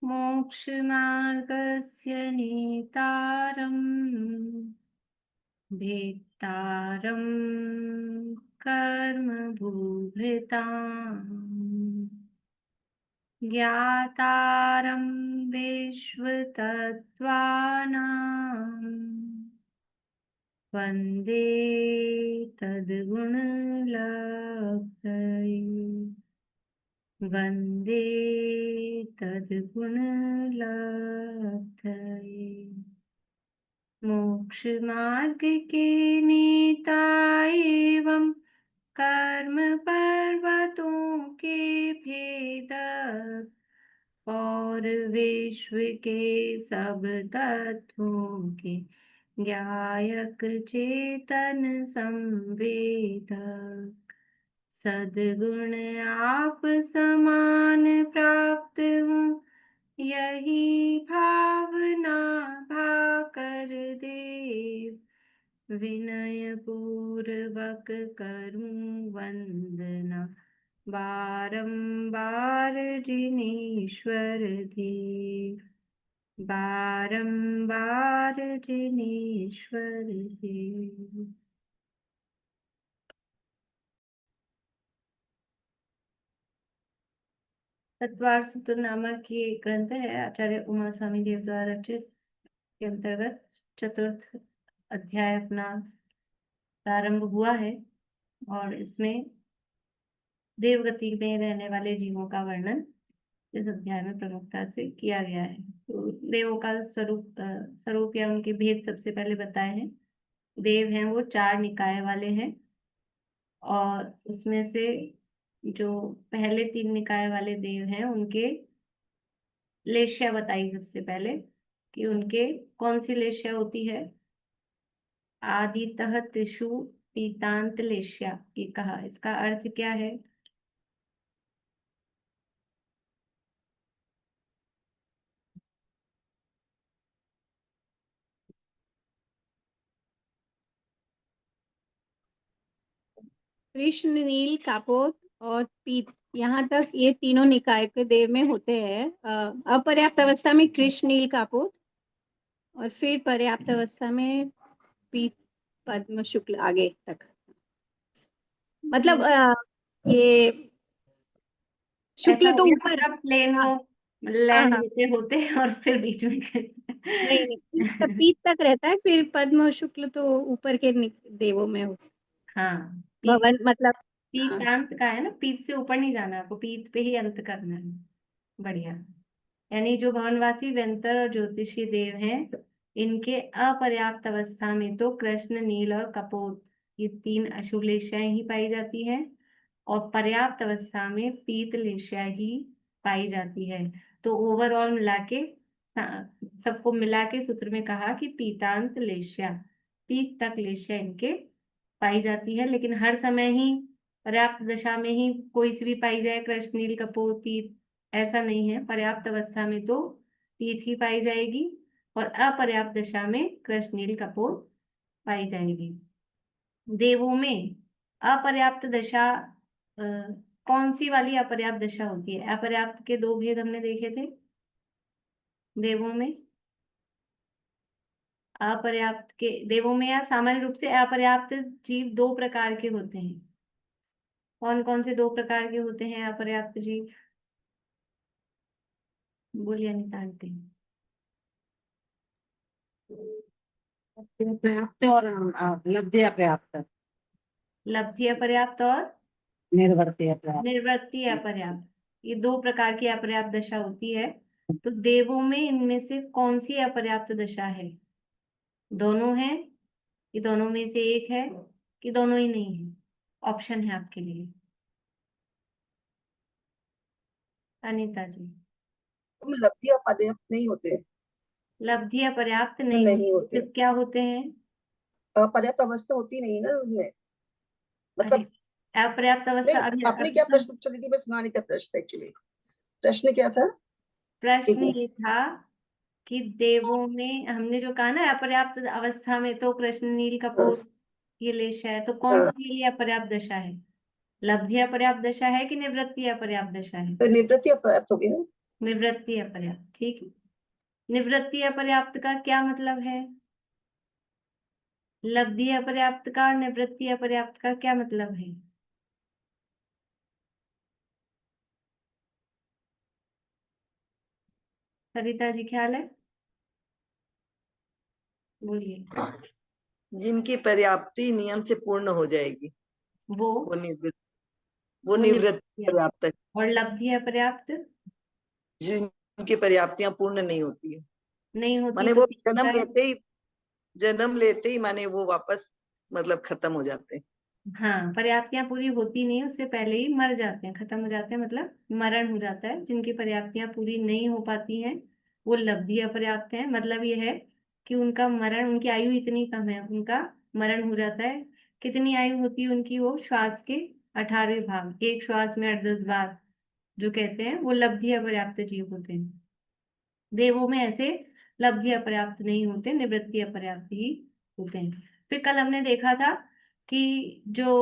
मोक्षमार्गस्य नेतारम् भेत्तारं कर्मभूभृताम् ज्ञातारं विश्वतत्त्वानां वन्दे तद्गुणलब्धये वन्दे तद्गुणलब्धये। मोक्षमार्ग के नेता एवं कर्म पर्वतों के भेदक और विश्व के सब तत्वों के ज्ञायक चेतन संवेदक सद्गुण आप समान प्राप्त हूँ यही भावना भाकर देव विनय पूर्वक करूं वंदना बारंबार जिनेश्वर देव बारंबार जिनेश्वर देव। तत्वार सूत्र नामक ये ग्रंथ है आचार्य उमा स्वामी देव द्वारा रचित के अंतर्गत चतुर्थ अध्याय अपना प्रारंभ हुआ है और इसमें देवगति में रहने वाले जीवों का वर्णन इस अध्याय में प्रमुखता से किया गया है। तो देवों का स्वरूप या उनके भेद सबसे पहले बताए हैं। देव हैं वो 4 निकाय वाले हैं और उसमें से जो पहले 3 निकाय वाले देव हैं उनके लेश्या बताई सबसे पहले कि उनके कौन सी लेश्या होती है। आदितः तिषु पीतांत लेश्या ये कहा, इसका अर्थ क्या है? कृष्ण, नील, कापोत और पीत, यहाँ तक ये तीनों निकाय के देव में होते हैं। अपर्याप्त अवस्था में कृष्ण, नील, कापोत और फिर पर्याप्त अवस्था में पीत, पद्म, शुक्ल आगे तक। मतलब ये शुक्ल तो ऊपर प्लेन वो लैंड हाँ होते होते और फिर बीच में नहीं नहीं पीत तक रहता है, फिर पद्म और शुक्ल तो ऊपर के देवों में होते। हाँ, भवन मतलब पीतांत का है ना, पीत से ऊपर नहीं जाना, आपको पीत पे ही अंत करना है। बढ़िया। यानी जो भवनवासी व्यंतर और ज्योतिषी देव हैं इनके अपर्याप्त अवस्था में तो कृष्ण, नील और कपोत ये 3 अशुभ लेश्याएं ही पाई जाती हैं और पर्याप्त अवस्था में पीत लेश्या ही पाई जाती है। तो ओवरऑल मिला के सबको मिला के सूत्र में कहा कि पीतांत लेश्या, पीत तक लेश्या इनके पाई जाती है। लेकिन हर समय ही पर्याप्त दशा में ही कोई सी भी पाई जाए कृष्ण, नील, कपोत, पीत, ऐसा नहीं है। पर्याप्त अवस्था में तो पीत ही पाई जाएगी और अपर्याप्त दशा में कृष्ण, नील, कपोत पाई जाएगी। देवों में अपर्याप्त दशा कौन सी वाली अपर्याप्त दशा होती है? अपर्याप्त के 2 भेद हमने देखे थे देवों में। अपर्याप्त के देवों में या सामान्य रूप से अपर्याप्त जीव 2 प्रकार के होते हैं। कौन कौन से 2 प्रकार के होते हैं अपर्याप्त जीव? बोलिए अनिता आंटी। पर्याप्त और लब्धि अपर्याप्त, लब्धि अपर्याप्त और निर्वर्ती अपर्याप्त। निर्वृत्ति अपर्याप्त, ये 2 प्रकार की अपर्याप्त दशा होती है। तो देवों में इनमें से कौन सी अपर्याप्त दशा है? दोनों है कि दोनों में से एक है कि दोनों ही नहीं है? ऑप्शन है आपके लिए अनीता जी। लब्धि और पर्याप्त नहीं होते, लब्धि अपर्याप्त नहीं नहीं होते, होते। फिर क्या होते हैं? पर्याप्त अवस्था होती नहीं ना उनमें, मतलब अपर्याप्त अवस्था। नहीं। आपने क्या प्रश्न पूछा थी? बस सुना नहीं था प्रश्न। एक्चुअली प्रश्न क्या था? प्रश्न ये था कि देवों में हमने जो कहा ना अपर्याप्त अवस्था में तो कृष्ण, नील, कपोत ये लेशा है, तो कौन सी के लिए अपर्याप्त दशा है? लब्धि अपर्याप्त दशा है कि निवृत्ति अपर्याप्त दशा है? तो निवृत्ति अपर्याप्त हो गई ना। निवृत्ति अपर्याप्त, ठीक है। निवृत्ति अपर्याप्त का क्या मतलब है? लब्धि अपर्याप्त का और निवृत्ति अपर्याप्त का क्या मतलब है? सरिता जी, ख्याल है? बोलिए। जिनकी पर्याप्ति नियम से पूर्ण हो जाएगी, वो वो निवृत्त, वो वो निवृत्ति निवृत्ति। पर्याप्त है। और लब्धि अपर्याप्त जिनकी पर्याप्तियां पूर्ण नहीं होती है, नहीं होती माने तो वो क्या होता है? जन्म लेते ही माने वो वापस मतलब खत्म हो जाते हैं। हाँ, पर्याप्तियां पूरी होती नहीं, उससे पहले ही मर जाते हैं, खत्म हो जाते हैं, मतलब मरण हो जाता है। जिनकी पर्याप्तियां पूरी नहीं हो पाती हैं वो लब्धि अपर्याप्त है। मतलब ये है कि उनका मरण, उनकी आयु इतनी कम है, उनका मरण हो जाता है। कितनी आयु होती है उनकी? वो श्वास के 18वें भाग, एक श्वास में 8-10 बार जो कहते हैं, वो लब्धि अपर्याप्त जीव होते हैं। देवों में ऐसे लब्धि अपर्याप्त नहीं होते, निवृत्ति अपर्याप्त ही होते हैं। फिर कल हमने देखा था कि जो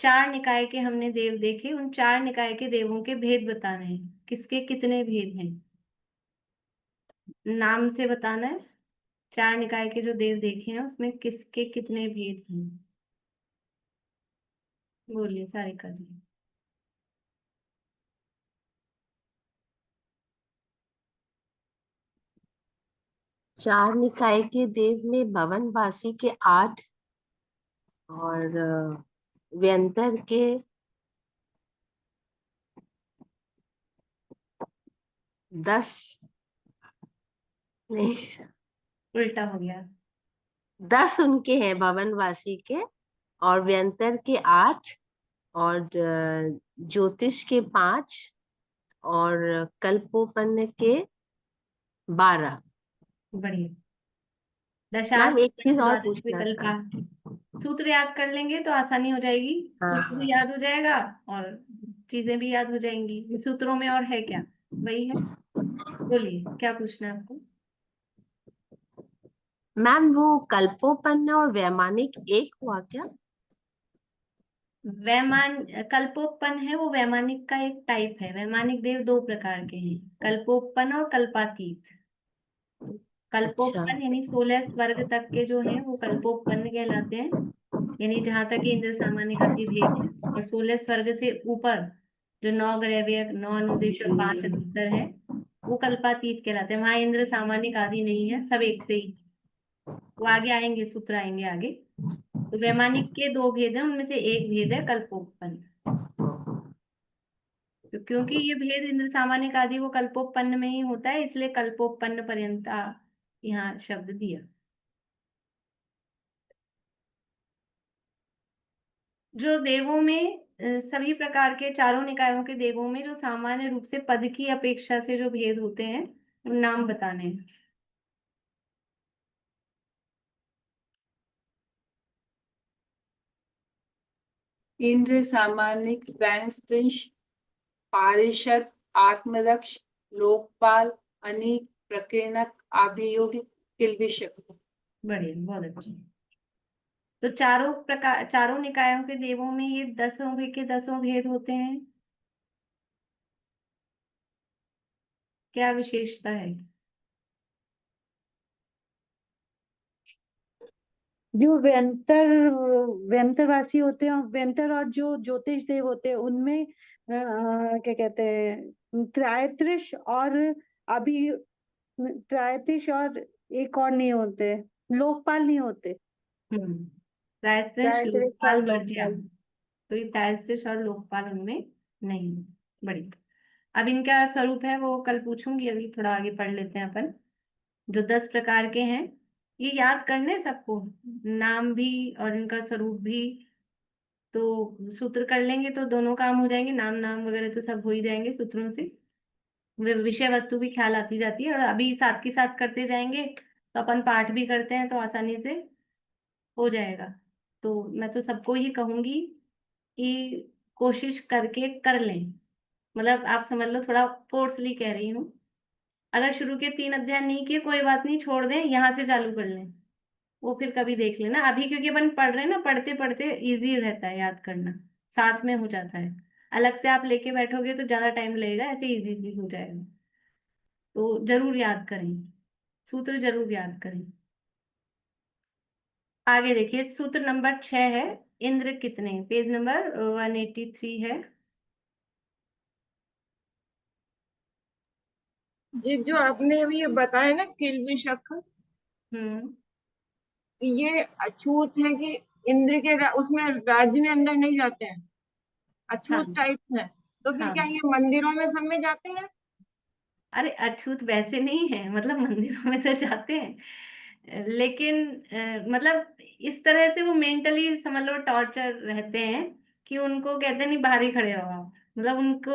4 निकाय के हमने देव देखे, उन 4 निकाय के देवों के भेद बताने हैं। किसके कितने भेद हैं, नाम से बताना है। 4 निकाय के जो देव देखे हैं उसमें किसके कितने भेद हैं? बोलिए सारिका जी। चार निकाय के देव में भवनवासी के 8 और व्यंतर के 10 नहीं, उल्टा हो गया। 10 उनके हैं भवनवासी के, और व्यंतर के 8, और ज्योतिष के 5, और कल्पोपन्न के 12। बढ़िया। मैम एक दशाश्वमेध चीज और द्वादश पूछना विकल्पा। था। सूत्र याद कर लेंगे तो आसानी हो जाएगी। हाँ सूत्र हाँ। भी याद हो जाएगा और चीजें भी याद हो जाएंगी। सूत्रों में और है क्या? वही है। बोलिए क्या पूछना है आपको। मैम वो कल्पोपन्न और वैमानिक एक हुआ क्या? वैमान कल्पोपन है वो वैमानिक का एक टाइप है। वैमानिक देव 2 प्रकार के हैं, कल्पोपन और कल्पातीत। अच्छा। कल्पोपन यानी 16 स्वर्ग तक के जो हैं वो कल्पोपन कहलाते हैं, यानी जहां तक ये इंद्र सामान्य का भी भेद है। और 16 स्वर्ग से ऊपर जो 9 ग्रैव्य, 9 अनुदेश और 5 अधिकतर है, वो कल्पातीत कहलाते हैं। वहां इंद्र सामान्य आदि नहीं है, सब एक से ही। वो आगे आएंगे, सूत्र आएंगे आगे। तो अच्छा। वैमानिक के 2 भेद हैं, उनमें से एक भेद है कल्पोपन। तो क्योंकि ये भेद इंद्र सामान्य आदि वो कल्पोपन्न में ही होता है, इसलिए कल्पोपन्न पर्यंता यहाँ शब्द दिया। जो देवों में सभी प्रकार के चारों निकायों के देवों में जो सामान्य रूप से पद की अपेक्षा से जो भेद होते हैं, उन नाम बताने हैं। इंद्र सामानिक, त्रैंस्त्रिंश, पारिषद, आत्मरक्ष, लोकपाल, अनीक, प्रकीर्णक, अभियोग, किल्बिषक। बढ़िया, बहुत अच्छे। तो चारों प्रकार, चारों निकायों के देवों में ये 10 के 10 भेद होते हैं। क्या विशेषता है? जो व्यंतरवासी होते हैं, व्यंतर और जो ज्योतिष देव होते हैं उनमें क्या कहते हैं, त्रायत्रिश और अभी त्रायतिश और एक और नहीं होते, लोकपाल नहीं होते। प्रायश्चित त्रायत्रिश और लोकपाल वर्ज्य। लोकपाल। तो ये प्रायश्चित और लोकपाल उनमें नहीं। बड़ी। अब इनका स्वरूप है वो कल पूछूंगी, अभी थोड़ा आगे पढ़ लेते हैं अपन। जो 10 प्रकार के हैं, ये याद करने सबको, नाम भी और इनका स्वरूप भी। तो सूत्र कर लेंगे तो दोनों काम हो जाएंगे, नाम नाम वगैरह तो सब हो ही जाएंगे सूत्रों से। विषय वस्तु भी ख्याल आती जाती है, और अभी साथ के साथ करते जाएंगे तो अपन पाठ भी करते हैं तो आसानी से हो जाएगा। तो मैं तो सबको ही कहूंगी कि कोशिश करके कर लें। मतलब आप समझ लो, थोड़ा फोर्सली कह रही हूँ। अगर शुरू के 3 अध्याय नहीं किए कोई बात नहीं, छोड़ दें, यहाँ से चालू कर लें। वो फिर कभी देख लेना। अभी क्योंकि अपन पढ़ रहे हैं ना, पढ़ते पढ़ते इजी रहता है याद करना, साथ में हो जाता है। अलग से आप लेके बैठोगे तो ज्यादा टाइम लगेगा, ऐसे इजीली हो जाएगा। तो जरूर याद करें, सूत्र जरूर याद करें। आगे देखिए, सूत्र नंबर 6 है, इंद्र कितने, पेज नंबर 183 है। ये जो आपने अभी ये बताया ना किल्बिषक, हम्म। ये अछूत है कि इंद्र के उसमें राज्य में अंदर नहीं जाते हैं, हाँ अछूत टाइप है, तो फिर हाँ। क्या ये मंदिरों में सब में जाते हैं? अरे अछूत वैसे नहीं है, मतलब मंदिरों में तो जाते हैं, लेकिन मतलब इस तरह से वो मेंटली समझ लो टॉर्चर रहते हैं कि उनको कहते नहीं बाहर ही खड़े रहो आप। मतलब उनको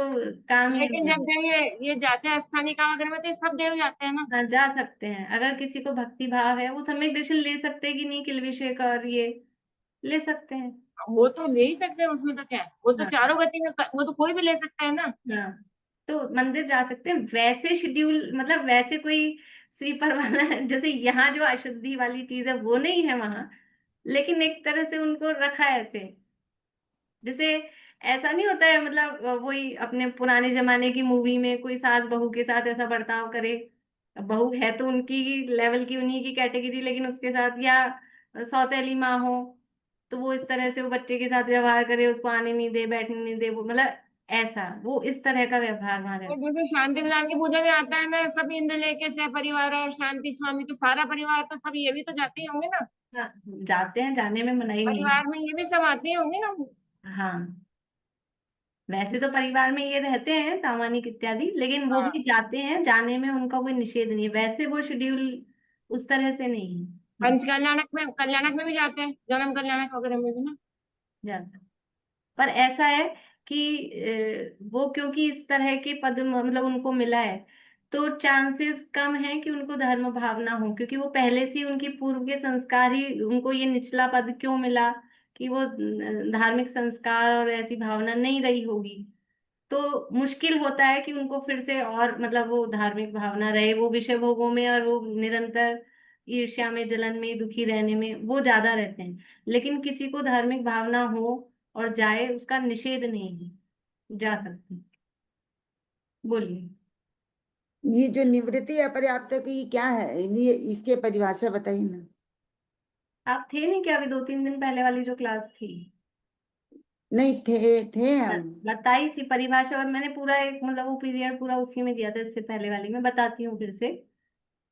काम ही लेकिन नहीं जब है। जब ये जाते हैं स्थानीय काम वगैरह में, तो ये सब देव जाते हैं ना? हाँ जा सकते हैं, अगर किसी को भक्ति भाव है वो सम्यक दर्शन ले सकते हैं कि नहीं, किलभिषेक और ये ले सकते हैं। वो तो ले ही सकते हैं, उसमें तो क्या है, वो तो हाँ चारों गति में वो तो कोई भी ले सकता है ना। हाँ। तो मंदिर जा सकते हैं, वैसे शेड्यूल मतलब वैसे कोई स्वीपर वाला जैसे यहाँ जो अशुद्धि वाली चीज है वो नहीं है वहां, लेकिन एक तरह से उनको रखा है ऐसे, जैसे ऐसा नहीं होता है मतलब वही अपने पुराने जमाने की मूवी में कोई सास बहू के साथ ऐसा बर्ताव करे। अब बहू है तो उनकी लेवल की, उन्हीं की कैटेगरी, लेकिन उसके साथ या सौतेली माँ हो तो वो इस तरह से वो बच्चे के साथ व्यवहार करे, उसको आने नहीं दे बैठने नहीं दे, वो मतलब ऐसा वो इस तरह का व्यवहार वहां तो रहता जैसे शांति विधान की पूजा में आता है ना, सब इंद्र लेके सह परिवार और शांति स्वामी, तो सारा परिवार तो सब ये भी तो जाते ही होंगे ना? है। हाँ, जाते हैं, जाने में मनाही नहीं परिवार में ये भी सब आते ही होंगे ना? है। हाँ, वैसे तो परिवार में ये रहते हैं सामानिक इत्यादि, लेकिन वो हाँ, भी जाते हैं, जाने में उनका कोई निषेध नहीं है, वैसे वो शेड्यूल उस तरह से नहीं है। पंच कल्याणक में भी जाते हैं, जन्म कल्याणक वगैरह में भी ना? जाता, पर ऐसा है कि वो क्योंकि इस तरह के पद मतलब उनको मिला है, तो चांसेस कम है कि उनको धर्म भावना हो, क्योंकि वो पहले से ही उनकी पूर्व के संस्कार ही उनको ये निचला पद क्यों मिला, कि वो धार्मिक संस्कार और ऐसी भावना नहीं रही होगी। तो मुश्किल होता है कि उनको फिर से और मतलब वो धार्मिक भावना रहे, वो विषय भोगों में और वो निरंतर ईर्ष्या में जलन में दुखी रहने में वो ज्यादा रहते हैं। लेकिन किसी को धार्मिक भावना हो और जाए, उसका निषेध नहीं है, जा सकते हैं। बोलिए। ये जो निवृत्ति अपर्याप्त की क्या है, ये इसके परिभाषा बताइए ना। आप थे नहीं क्या अभी 2-3 दिन पहले वाली जो क्लास थी? नहीं थे, थे हम। बताई थी परिभाषा, और मैंने पूरा एक मतलब वो पीरियड पूरा उसी में दिया था, इससे पहले वाली में बताती हूँ फिर से,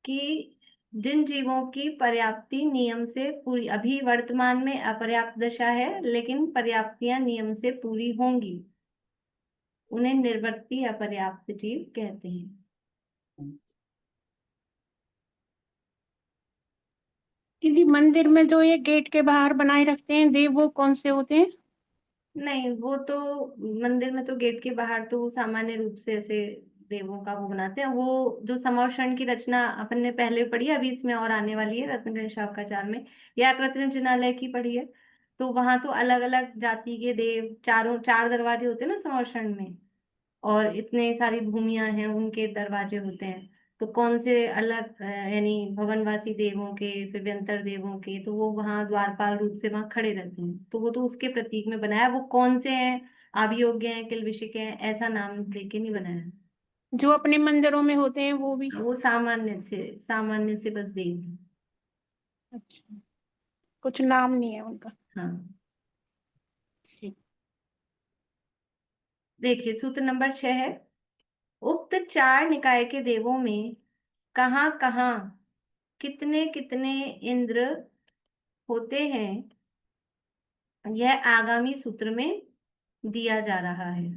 कि जिन जीवों की पर्याप्ति नियम से पूरी, अभी वर्तमान में अपर्याप्त दशा है लेकिन पर्याप्तियां नियम से पूरी होंगी, उन्हें निर्वर्ती अपर्याप्त जीव कहते हैं। दीदी मंदिर में जो ये गेट के बाहर बनाए रखते हैं देव, वो कौन से होते हैं? नहीं वो तो मंदिर में तो गेट के बाहर तो सामान्य रूप से ऐसे देवों का वो बनाते हैं। वो जो समौषण की रचना अपन ने पहले पढ़ी है, अभी इसमें और आने वाली है रत्नगण शाखाचार में, या कृत्रिम जिनालय की पढ़ी है, तो वहां तो अलग अलग जाति के देव, चारों 4 दरवाजे होते हैं ना समौषण में, और इतने सारी भूमियां हैं उनके दरवाजे होते हैं। तो कौन से अलग यानी भवनवासी देवों के, फिर व्यंतर देवों के, तो वो वहां द्वारपाल रूप से वहां खड़े रहते हैं, तो वो तो उसके प्रतीक में बनाया है। वो कौन से हैं, आभियोग्य हैं, किल्बिषिक हैं, ऐसा नाम लेके नहीं बनाया है। जो अपने मंदिरों में होते हैं वो भी? वो सामान्य से बस देव हैं। अच्छा, कुछ नाम नहीं है उनका? हाँ। ठीक। देखिए सूत्र नंबर 6 है, उक्त 4 निकाय के देवों में कहाँ कहाँ कितने कितने इंद्र होते हैं, यह आगामी सूत्र में दिया जा रहा है।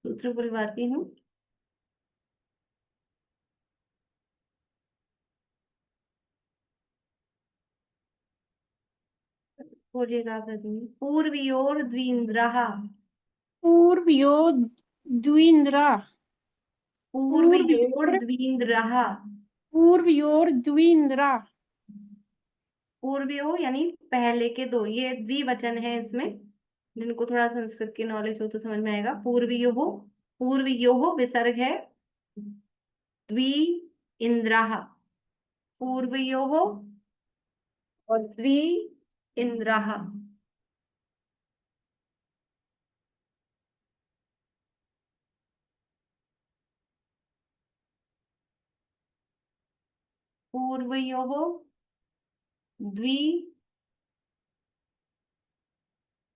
सूत्र बुलवाती हूँ। बोलिएगा आप रजनी। पूर्वयोर द्विन्द्रहा, पूर्वयो द्विन्द्रा। पूर्वयोर पूर्वयोर द्विन्द्रहा। पूर्वयोर द्विन्द्रा। पूर्वयो यानी पहले के दो, ये द्विवचन है इसमें, जिनको थोड़ा संस्कृत की नॉलेज हो तो समझ में आएगा। पूर्वयो, पूर्वयो विसर्ग है, द्वि इंद्रहा, पूर्वयोः और द्वि इंद्राः। पूर्वयोः द्वि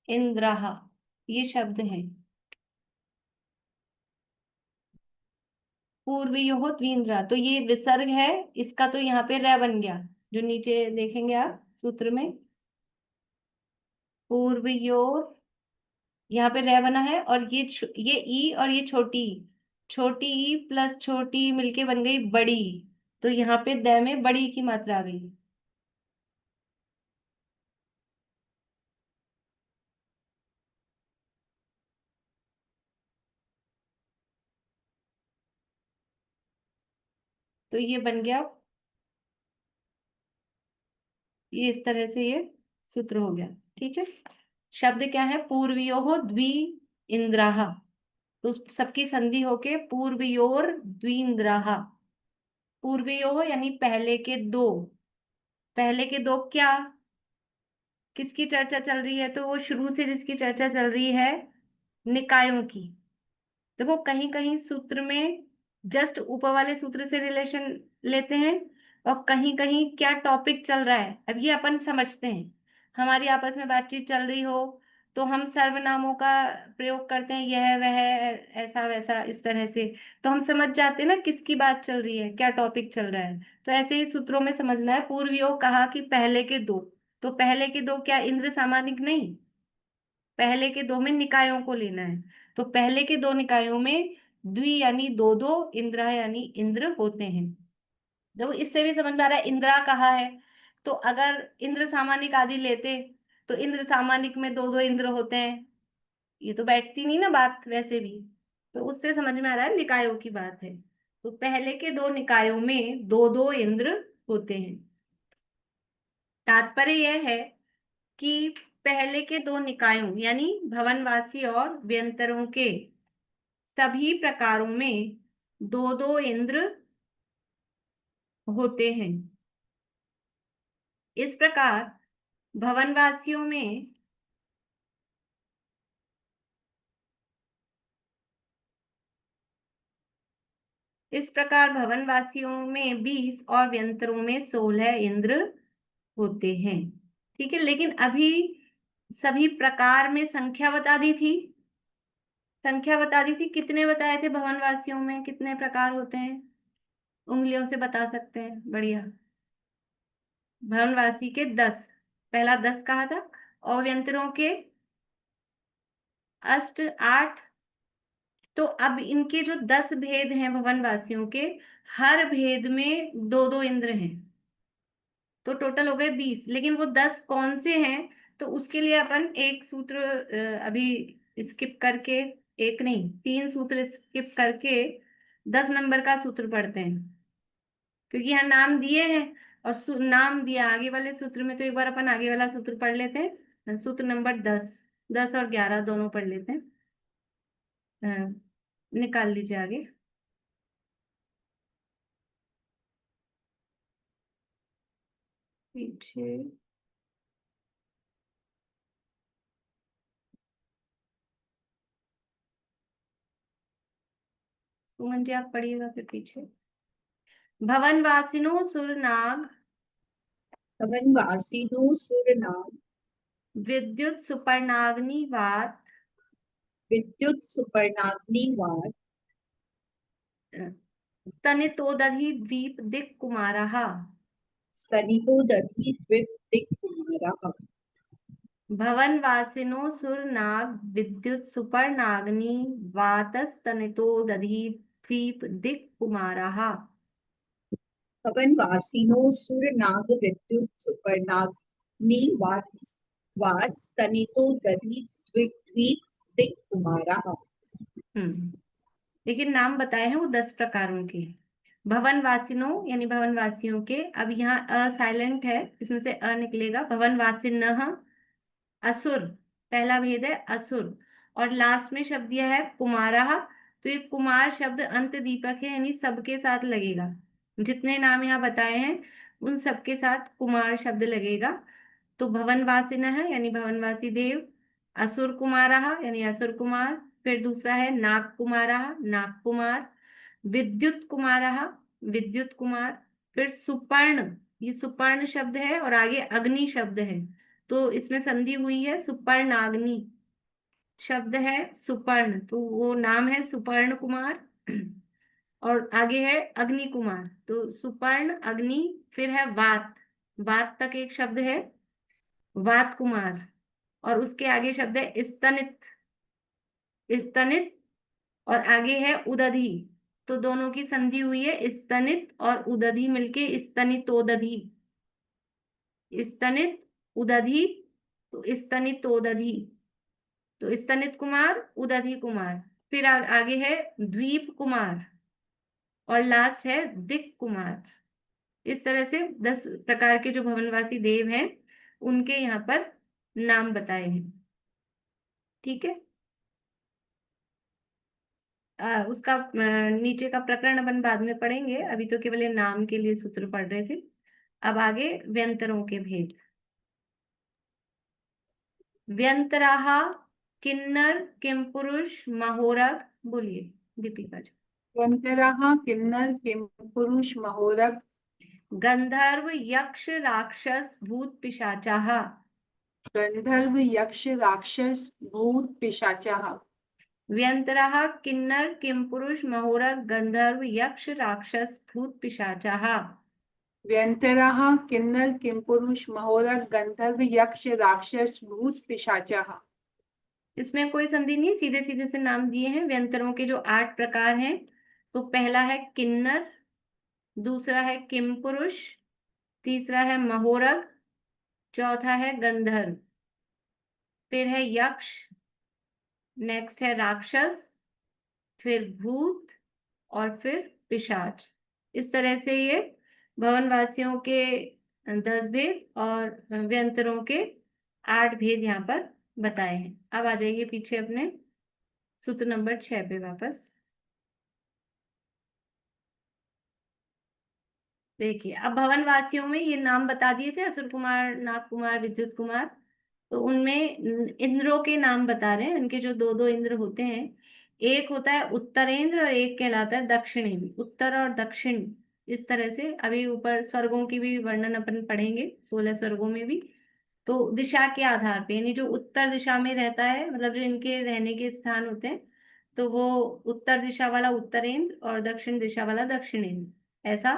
इंद्राः, ये शब्द हैं। पूर्वयोः द्विन्द्रा, तो ये विसर्ग है, इसका तो यहाँ पे रे बन गया, जो नीचे देखेंगे आप सूत्र में। पूर्वयोर, यहाँ पे रे बना है, और ये ई और ये छोटी ई प्लस छोटी मिलके बन गई बड़ी, तो यहाँ पे द में बड़ी की मात्रा आ गई। तो ये बन गया, ये इस तरह से ये सूत्र हो गया। ठीक है, शब्द क्या है? पूर्वयोः द्वि इंद्राः, तो सबकी संधि होके पूर्वयोर द्विन्द्राः। पूर्वयोः यानी पहले के दो, पहले के दो क्या, किसकी चर्चा चल रही है? तो वो शुरू से जिसकी चर्चा चल रही है, निकायों की। देखो कहीं कहीं सूत्र में जस्ट ऊपर वाले सूत्र से रिलेशन लेते हैं, और कहीं कहीं क्या टॉपिक चल रहा है, अब ये अपन समझते हैं। हमारी आपस में बातचीत चल रही हो तो हम सर्वनामों का प्रयोग करते हैं, यह वह ऐसा वैसा इस तरह से, तो हम समझ जाते हैं ना किसकी बात चल रही है, क्या टॉपिक चल रहा है। तो ऐसे ही सूत्रों में समझना है। पूर्वयोग कहा कि पहले के दो, तो पहले के दो क्या इंद्र सामानिक नहीं, पहले के दो में निकायों को लेना है। तो पहले के दो निकायों में द्वि यानी दो दो, इंद्र यानी इंद्र होते हैं। देखो इससे भी समझ में आ रहा है इंद्रा कहा है, तो अगर इंद्र सामानिक आदि लेते तो इंद्र सामानिक में दो दो इंद्र होते हैं, ये तो बैठती नहीं ना बात वैसे भी। तो उससे समझ में आ रहा है निकायों की बात है। तो पहले के दो निकायों में दो दो इंद्र होते हैं। तात्पर्य यह है कि पहले के दो निकायों यानी भवनवासी और व्यंतरों के सभी प्रकारों में दो दो इंद्र होते हैं। इस प्रकार भवनवासियों में इस प्रकार भवनवासियों में 20 और व्यंतरों में 16 इंद्र होते हैं। ठीक है, लेकिन अभी सभी प्रकार में संख्या बता दी थी, संख्या बता दी थी, कितने बताए थे भवनवासियों में कितने प्रकार होते हैं? उंगलियों से बता सकते हैं, बढ़िया। भवनवासी के 10, पहला 10 कहा था, और व्यंतरों के अष्ट 8। तो अब इनके जो 10 भेद हैं भवनवासियों के, हर भेद में दो दो इंद्र हैं, तो टोटल हो गए 20। लेकिन वो 10 कौन से हैं, तो उसके लिए अपन एक सूत्र अभी स्किप करके, एक नहीं 3 सूत्र स्किप करके 10 नंबर का सूत्र पढ़ते हैं, क्योंकि यहाँ नाम दिए हैं और नाम दिया आगे वाले सूत्र में, तो एक बार अपन आगे वाला सूत्र पढ़ लेते हैं। सूत्र नंबर 10, 10 और 11 दोनों पढ़ लेते हैं। निकाल लीजिए आगे। पीछे सुमन जी आप पढ़िएगा फिर पीछे। भवनवासिनो सुरनाग भवनवासिनो सुरनाग विद्युत सुपर्णाग्निवात विद्युत सुपर्णाग्निवात तनितोदधि द्वीप दिक् कुमारः। स्तनितो दधि द्विप दिक्कुमारः। भवनवासिनो सुरनाग विद्युत सुपर्णाग्नि वातस्तनितोदधि द्वीप दिक् कुमारः। भवनवासिनो सुरनाग विद्युत सुपर्णाग्निवात वात स्तनितो दधि द्वीप दिक्कुमारः। लेकिन नाम बताए हैं वो 10 प्रकारों के। भवनवासिनो यानी भवनवासियों के, अब यहाँ अ साइलेंट है, इसमें से अ निकलेगा। भवनवासिनः असुर, पहला भेद है असुर, और लास्ट में शब्द यह है कुमारः, तो ये कुमार शब्द अंत दीपक है, यानी सबके साथ लगेगा। जितने नाम यहाँ बताए हैं उन सबके साथ कुमार शब्द लगेगा। तो भवनवासिनः यानी भवनवासी देव, असुर कुमारः यानी असुर कुमार, फिर दूसरा है नाग कुमारः नाग कुमार, विद्युत कुमारः विद्युत कुमार, फिर सुपर्ण, ये सुपर्ण शब्द है और आगे अग्नि शब्द है, तो इसमें संधि हुई है, सुपर्णाग्नि शब्द है सुपर्ण, तो वो नाम है सुपर्ण कुमार। और आगे है अग्नि कुमार, तो सुपर्ण अग्नि, फिर है वात, वात तक एक शब्द है वात कुमार, और उसके आगे शब्द है स्तनित, स्तनित, और आगे है उदधि, तो दोनों की संधि हुई है स्तनित और उदधि मिलके स्तनितोदधि, स्तनित उदधि, तो स्तनितोदधि, तो स्तनित कुमार उदधि कुमार, फिर आगे है द्वीप कुमार, और लास्ट है दिक कुमार। इस तरह से 10 प्रकार के जो भवनवासी देव हैं उनके यहाँ पर नाम बताए हैं। ठीक है, उसका नीचे का प्रकरण अपन बाद में पढ़ेंगे, अभी तो केवल ये नाम के लिए सूत्र पढ़ रहे थे। अब आगे व्यंतरों के भेद। व्यंतराः किन्नर किमपुरुष महोरग, बोलिए दीपिका जी। व्यंतराः किन्नर किंपुरुष महोरग, गंधर्व यक्ष राक्षस भूत पिशाचाः, गंधर्व यक्ष राक्षस भूत पिशाचाः, व्यंतराः किन्नर किमपुरुष महोरग गंधर्व यक्ष राक्षस भूत पिशाचाः। व्यंतराः किन्नर किंपुरुष महोरग गंधर्व यक्ष राक्षस भूत पिशाचाः। इसमें कोई संधि नहीं, सीधे सीधे से नाम दिए हैं। व्यंतरों के जो 8 प्रकार हैं, तो पहला है किन्नर, दूसरा है किमपुरुष, तीसरा है महोरग, चौथा है गंधर्व, फिर है यक्ष, नेक्स्ट है राक्षस, फिर भूत, और फिर पिशाच। इस तरह से ये भवनवासियों के 10 भेद और व्यंतरों के 8 भेद यहाँ पर बताए हैं। अब आ जाइए पीछे अपने सूत्र नंबर 6 पे वापस। देखिए, अब भवनवासियों में ये नाम बता दिए थे, असुर कुमार, नाग कुमार, विद्युत कुमार, तो उनमें इंद्रों के नाम बता रहे हैं। उनके जो 2-2 इंद्र होते हैं, एक होता है उत्तरेंद्र और एक कहलाता है दक्षिणेंद्र, उत्तर और दक्षिण। इस तरह से अभी ऊपर स्वर्गों की भी वर्णन अपन पढ़ेंगे, 16 स्वर्गों में भी। तो दिशा के आधार पे, यानी जो उत्तर दिशा में रहता है, मतलब जो इनके रहने के स्थान होते हैं, तो वो उत्तर दिशा वाला उत्तरेंद्र और दक्षिण दिशा वाला दक्षिणेंद्र, ऐसा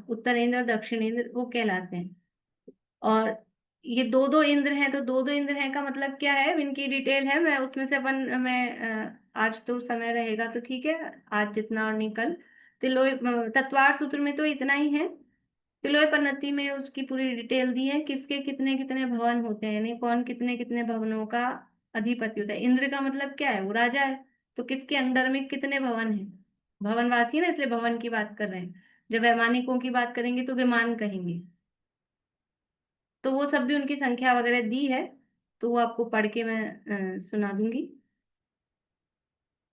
उत्तरेंद्र और दक्षिणेंद्र वो कहलाते हैं। और ये 2-2 इंद्र हैं, तो 2-2 इंद्र हैं का मतलब क्या है, इनकी डिटेल है, मैं उसमें से आज तो समय रहेगा तो ठीक है, आज जितना और नहीं कल। तिलोय तत्वार सूत्र में तो इतना ही है। तिलोय पन्नति में उसकी पूरी डिटेल दी है, किसके कितने कितने भवन होते हैं, यानी कौन कितने कितने भवनों का अधिपति होता है। इंद्र का मतलब क्या है, वो राजा है, तो किसके अंडर में कितने भवन हैं। भवनवासी है ना, इसलिए भवन की बात कर रहे हैं। जब वैमानिकों की बात करेंगे तो विमान कहेंगे। तो वो सब भी उनकी संख्या वगैरह दी है, तो वो आपको पढ़ के मैं सुना दूंगी।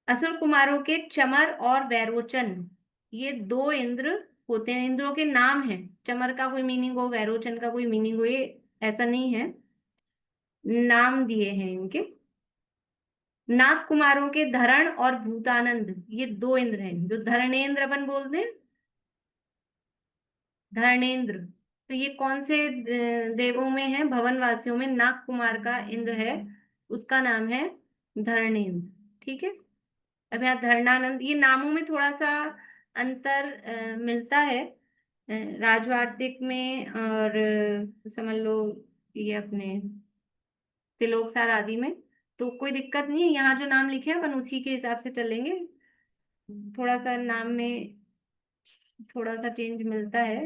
असुर कुमारों के चमर और वैरोचन, ये 2 इंद्र होते हैं। इंद्रों के नाम हैं, चमर का कोई मीनिंग हो, वैरोचन का कोई मीनिंग हो, ये ऐसा नहीं है, नाम दिए हैं इनके। नाग कुमारों के धरण और भूतानंद, ये 2 इंद्र हैं। जो धरणेन्द्र अपन बोलते हैं, धरणेन्द्र, तो ये कौन से देवों में है, भवनवासियों में नाग कुमार का इंद्र है, उसका नाम है धरणेन्द्र। ठीक है, अब यहाँ धरणानंद, ये नामों में थोड़ा सा अंतर मिलता है, राजवार्तिक में और समझ लो ये अपने तिलोकसार आदि में, तो कोई दिक्कत नहीं है। यहाँ जो नाम लिखे हैं अपन उसी के हिसाब से चलेंगे, थोड़ा सा नाम में थोड़ा सा चेंज मिलता है।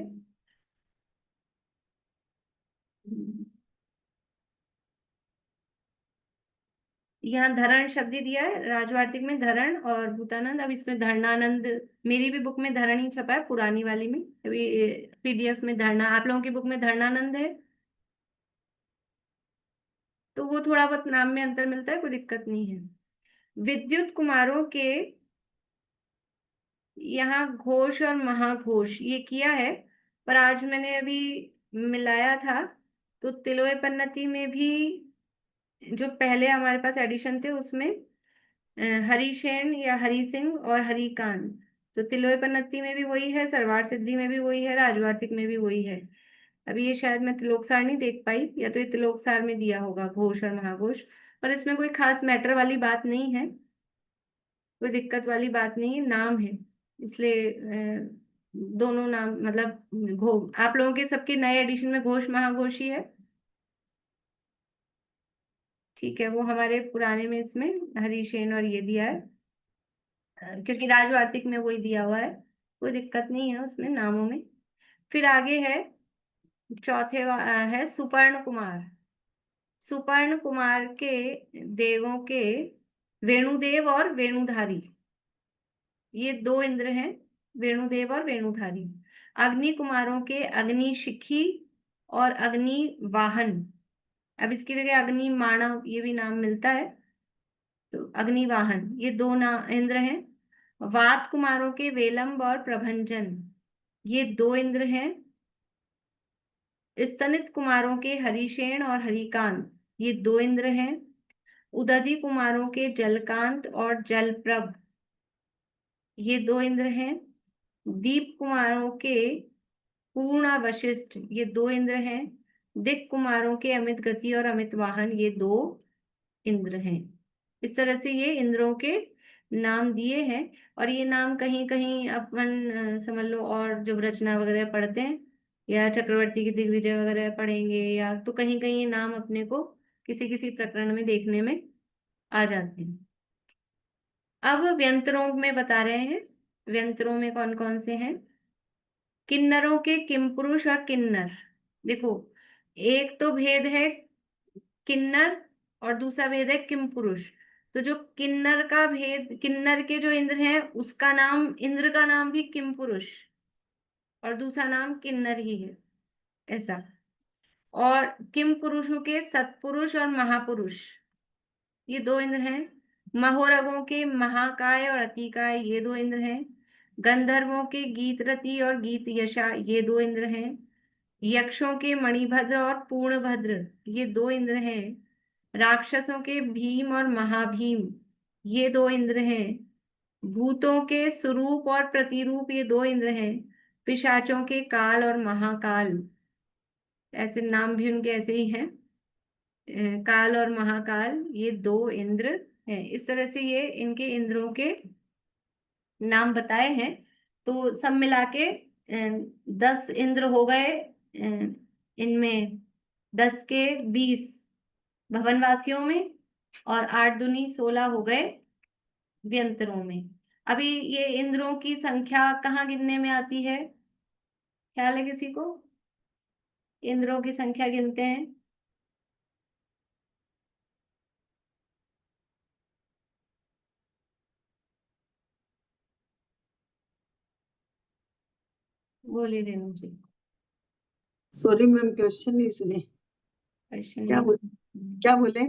यहाँ धरण शब्द ही दिया है, राजवार्तिक में धरण और भूतानंद। अब इसमें धरणानंद, मेरी भी बुक में धरण ही छपा है, पुरानी वाली में, अभी पीडीएफ में धरना, आप लोगों की बुक में धरणानंद है, तो वो थोड़ा बहुत नाम में अंतर मिलता है, कोई दिक्कत नहीं है। विद्युत कुमारों के यहाँ घोष और महाघोष ये किया है, पर आज मैंने अभी मिलाया था, तो तिलोय पन्नति में भी जो पहले हमारे पास एडिशन थे उसमें हरिशेन या हरि सिंह और हरिकांत, तो तिलोय पन्नति में भी वही है, सरवार सिद्धि में भी वही है, राजवार्तिक में भी वही है। अभी ये शायद मैं तिलोकसार नहीं देख पाई, या तो ये तिलोकसार में दिया होगा घोष और महाघोष, पर इसमें कोई खास मैटर वाली बात नहीं है, कोई दिक्कत वाली बात नहीं है, नाम है इसलिए दोनों नाम मतलब आप लोगों के सबके नए एडिशन में घोष महाघोष ही है, ठीक है। वो हमारे पुराने में इसमें हरिशेन और ये दिया है, क्योंकि राजवार्तिक में वही दिया हुआ है, कोई दिक्कत नहीं है उसमें नामों में। फिर आगे है चौथे है सुपर्ण कुमार। सुपर्ण कुमार के देवों के वेणुदेव और वेणुधारी, ये दो इंद्र हैं, वेणुदेव और वेणुधारी। अग्नि कुमारों के अग्निशिखी और अग्नि वाहन, अब इसकी जगह अग्नि मानव ये भी नाम मिलता है, तो अग्निवाहन ये दो इंद्र हैं। वात कुमारों के वेलंब और प्रभंजन, ये दो इंद्र हैं। स्तनित कुमारों के हरिशेन और हरिकांत, ये दो इंद्र हैं। उदधी कुमारों के जलकांत और जलप्रभ, ये दो इंद्र हैं। दीप कुमारों के पूर्ण वशिष्ठ, ये दो इंद्र हैं। दिक कुमारों के अमित गति और अमित वाहन, ये दो इंद्र हैं। इस तरह से ये इंद्रों के नाम दिए हैं, और ये नाम कहीं कहीं अपन समझ लो, और जब रचना वगैरह पढ़ते हैं या चक्रवर्ती की दिग्विजय वगैरह पढ़ेंगे, या तो कहीं कहीं ये नाम अपने को किसी किसी प्रकरण में देखने में आ जाते हैं। अब व्यंतरों में बता रहे हैं, व्यंतरों में कौन कौन से हैं। किन्नरों के किमपुरुष और किन्नर, देखो एक तो भेद है किन्नर और दूसरा भेद है किमपुरुष। तो जो किन्नर का भेद, किन्नर के जो इंद्र हैं उसका नाम, इंद्र का नाम भी किमपुरुष और दूसरा नाम किन्नर ही है, ऐसा। और किम पुरुषों के सत्पुरुष और महापुरुष, ये दो इंद्र हैं। महोरगों के महाकाय और अतिकाय, ये दो इंद्र हैं। गंधर्वों के गीतरति और गीत यशा, ये दो इंद्र हैं। यक्षों के मणिभद्र और पूर्णभद्र, ये दो इंद्र हैं। राक्षसों के भीम और महाभीम, ये दो इंद्र हैं। भूतों के स्वरूप और प्रतिरूप, ये दो इंद्र हैं। पिशाचों के काल और महाकाल, ऐसे नाम भी उनके ऐसे ही हैं, काल और महाकाल, ये दो इंद्र हैं। इस तरह से ये इनके इंद्रों के नाम बताए हैं। तो सब मिला के 10 इंद्र हो गए, इनमें 10 के 20 भवनवासियों में, और 8 दूनी 16 हो गए व्यंतरों में। अभी ये इंद्रों की संख्या कहाँ गिनने में आती है, ख्याल है किसी को? इंद्रों की संख्या गिनते हैं, बोलिए रेणु जी। सॉरी मैम, क्वेश्चन नहीं सुने। क्वेश्चन क्या बोले? क्या बोले?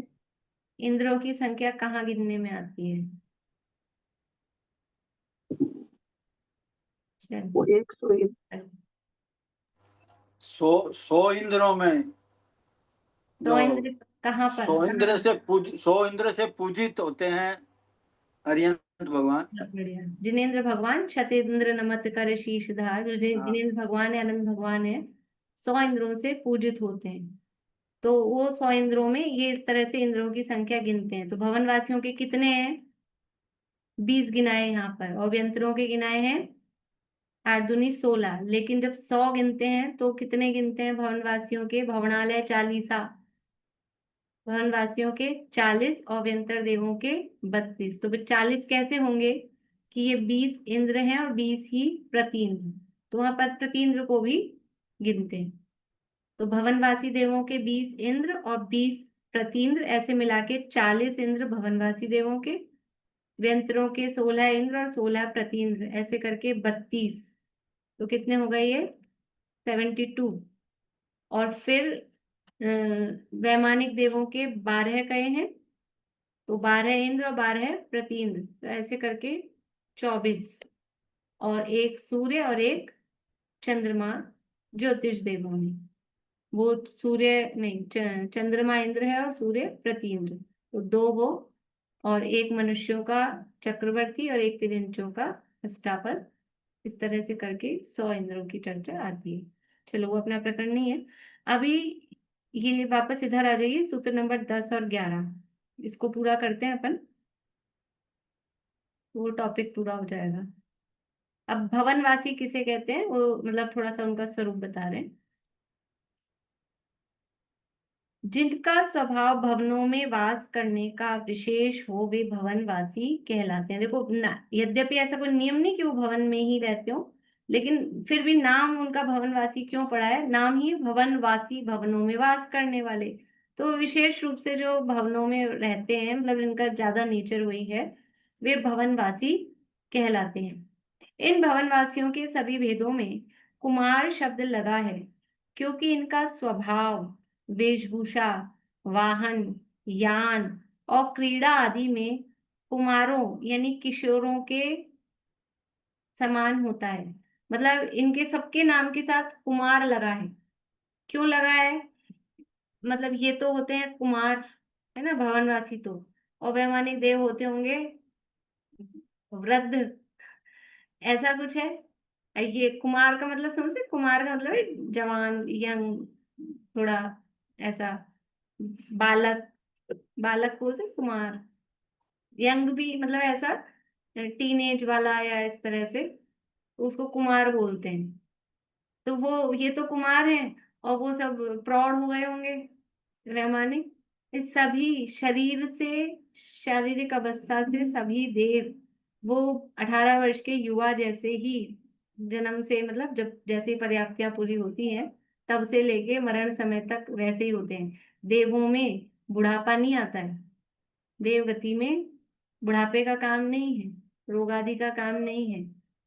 इंद्रों की संख्या कहाँ गिनने में आती है? चलो, वो 100 100 इंद्रों में तो इंद्र कहाँ पर? 100 इंद्र से पूजित होते हैं हरियंत भगवान। बढ़िया, जिनेन्द्र भगवान, शतेन्द्र नमत कर शीशधार, जो जिनेन्द्र भगवान है, अनंत भगवान है, 100 इंद्रों से पूजित होते हैं। तो वो 100 इंद्रों में ये इस तरह से इंद्रों की संख्या गिनते हैं। तो भवनवासियों के कितने हैं? 20 गिनाए यहाँ पर, और व्यंतरों के गिनाए हैं 8 दूनी 16। लेकिन जब 100 गिनते हैं तो कितने गिनते हैं भवनवासियों के? भवनालय 40, भवनवासियों के 40 और व्यंतर देवों के 32। तो 40 कैसे होंगे कि ये 20 इंद्र हैं और 20 ही प्रतीन्द्र, तो वहां पर प्रतीन्द्र को भी गिनते हैं। तो भवनवासी देवों के 20 इंद्र और 20 प्रतीन्द्र, ऐसे मिला के 40 इंद्र भवनवासी देवों के, व्यंतरों के 16 इंद्र और 16 प्रतीन्द्र, ऐसे करके 32। तो कितने हो गए ये? 72। और फिर वैमानिक देवों के 12 कहे हैं, तो 12 इंद्र और 12 प्रतीन्द्र, तो ऐसे करके 24, और एक सूर्य और एक चंद्रमा, ज्योतिष देवों में। वो सूर्य नहीं, चंद्रमा इंद्र है और सूर्य प्रति इंद्र, तो दो वो, और एक मनुष्यों का चक्रवर्ती और एक तिर्यंचों का हस्तापद, इस तरह से करके 100 इंद्रों की चर्चा आती है। चलो वो अपना प्रकरण नहीं है। अभी ये वापस इधर आ जाइए, सूत्र नंबर 10 और 11, इसको पूरा करते हैं अपन, वो टॉपिक पूरा हो जाएगा। अब भवनवासी किसे कहते हैं, वो मतलब थोड़ा सा उनका स्वरूप बता रहे हैं। जिनका स्वभाव भवनों में वास करने का विशेष हो वे भवनवासी कहलाते हैं। देखो यद्यपि ऐसा कोई नियम नहीं कि वो भवन में ही रहते हो, लेकिन फिर भी नाम उनका भवनवासी क्यों पड़ा है, नाम ही भवनवासी, भवनों में वास करने वाले। तो विशेष रूप से जो भवनों में रहते हैं, मतलब इनका ज्यादा नेचर वही है, वे भवनवासी कहलाते हैं। इन भवनवासियों के सभी भेदों में कुमार शब्द लगा है, क्योंकि इनका स्वभाव, वेशभूषा, वाहन, यान और क्रीड़ा आदि में कुमारों यानी किशोरों के समान होता है। मतलब इनके सबके नाम के साथ कुमार लगा है। क्यों लगा है, मतलब ये तो होते हैं कुमार, है ना, भवनवासी तो, और वैमानिक देव होते होंगे वृद्ध, ऐसा कुछ है। ये कुमार का मतलब समझते, कुमार का मतलब है जवान, यंग, थोड़ा ऐसा, बालक, बालक बोलते हैं कुमार, यंग भी मतलब ऐसा टीनेज वाला या इस तरह से, तो उसको कुमार बोलते हैं। तो वो ये तो कुमार हैं, और वो सब प्रौढ़ हो गए होंगे, वैमानिक। इस सभी शरीर से, शारीरिक अवस्था से सभी देव वो 18 वर्ष के युवा जैसे ही, जन्म से मतलब जब जैसे ही पर्याप्तियां पूरी होती हैं तब से लेके मरण समय तक वैसे ही होते हैं। देवों में बुढ़ापा नहीं आता है, देवगति में बुढ़ापे का काम नहीं है, रोग आदि का काम नहीं है।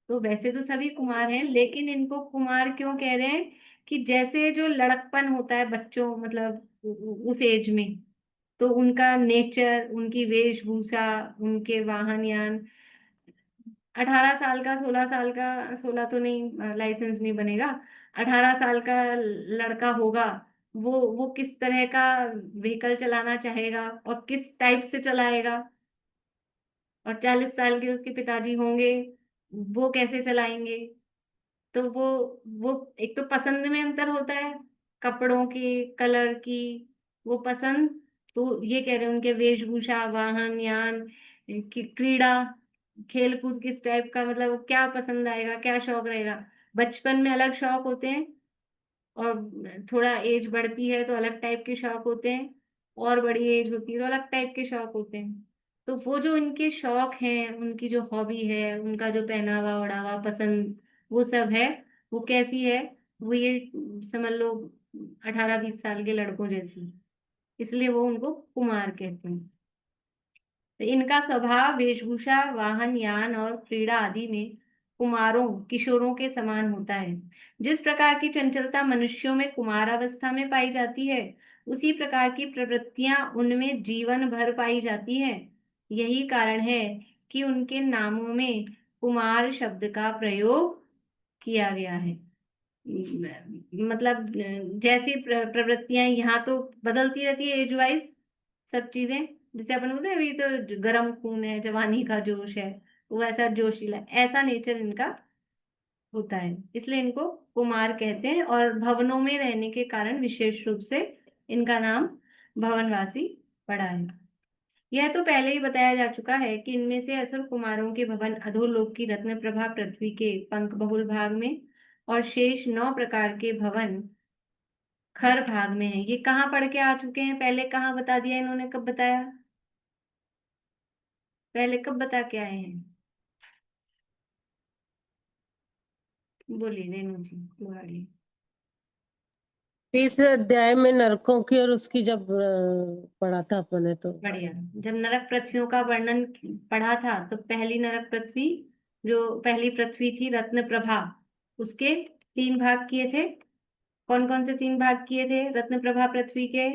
तो वैसे तो सभी कुमार हैं, लेकिन इनको कुमार क्यों कह रहे हैं, कि जैसे जो लड़कपन होता है बच्चों, मतलब उस एज में, तो उनका नेचर, उनकी वेशभूषा, उनके वाहन यान, 18 साल का, 16 साल का, 16 तो नहीं, लाइसेंस नहीं बनेगा, 18 साल का लड़का होगा, वो किस तरह का व्हीकल चलाना चाहेगा और किस टाइप से चलाएगा, और 40 साल के उसके पिताजी होंगे, वो कैसे चलाएंगे। तो वो एक तो पसंद में अंतर होता है, कपड़ों की, कलर की, वो पसंद। तो ये कह रहे हैं उनके वेशभूषा, वाहन यान की, क्रीड़ा, खेल कूद किस टाइप का, मतलब वो क्या पसंद आएगा, क्या शौक रहेगा। बचपन में अलग शौक होते हैं, और थोड़ा एज बढ़ती है तो अलग टाइप के शौक होते हैं, और बड़ी एज होती है तो अलग टाइप के शौक होते हैं। तो वो जो इनके शौक हैं, उनकी जो हॉबी है, उनका जो पहनावा ओढ़ावा पसंद, वो सब है, वो कैसी है, वो ये समझ लो 18-20 साल के लड़कों जैसी, इसलिए वो उनको कुमार कहते हैं। तो इनका स्वभाव, वेशभूषा, वाहन यान और क्रीड़ा आदि में कुमारों, किशोरों के समान होता है। जिस प्रकार की चंचलता मनुष्यों में कुमारावस्था में पाई जाती है, उसी प्रकार की प्रवृत्तियां उनमें जीवन भर पाई जाती हैं। यही कारण है कि उनके नामों में कुमार शब्द का प्रयोग किया गया है। मतलब जैसी प्रवृत्तियां यहाँ तो बदलती रहती है एज वाइज, सब चीजें, जैसे अपन बोलते हैं अभी तो गर्म खून है, जवानी का जोश है, वो ऐसा जोशीला, ऐसा नेचर इनका होता है, इसलिए इनको कुमार कहते हैं। और भवनों में रहने के कारण विशेष रूप से इनका नाम भवनवासी पड़ा है। यह तो पहले ही बताया जा चुका है कि इनमें से असुर कुमारों के भवन अधोलोक की रत्न प्रभा पृथ्वी के पंख बहुल भाग में, और शेष 9 प्रकार के भवन खर भाग में है। ये कहाँ पढ़ के आ चुके हैं, पहले कहाँ बता दिया इन्होंने, कब बताया, पहले कब बता के आए हैं, बोलिए रेणु जी बुआड़ी। तीसरे अध्याय में नरकों की और उसकी जब पढ़ा था अपने तो। बढ़िया, जब नरक पृथ्वियों का वर्णन पढ़ा था तो पहली नरक पृथ्वी, जो पहली पृथ्वी थी रत्न प्रभा, उसके 3 भाग किए थे। कौन कौन से 3 भाग किए थे रत्न प्रभा पृथ्वी के,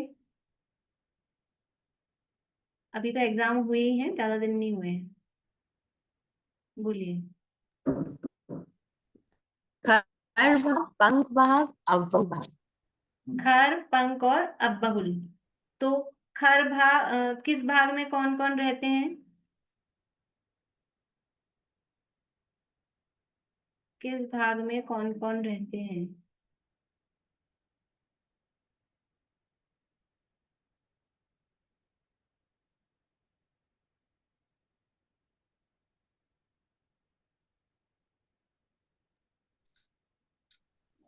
अभी तो एग्जाम हुए ही हैं, ज्यादा दिन नहीं हुए हैं, बोलिए। खर भाग, पंख भाग, अव्वल भाग। खर, पंख और अब्बहुल। तो खर भाग किस भाग में कौन कौन रहते हैं? किस भाग में कौन कौन रहते हैं?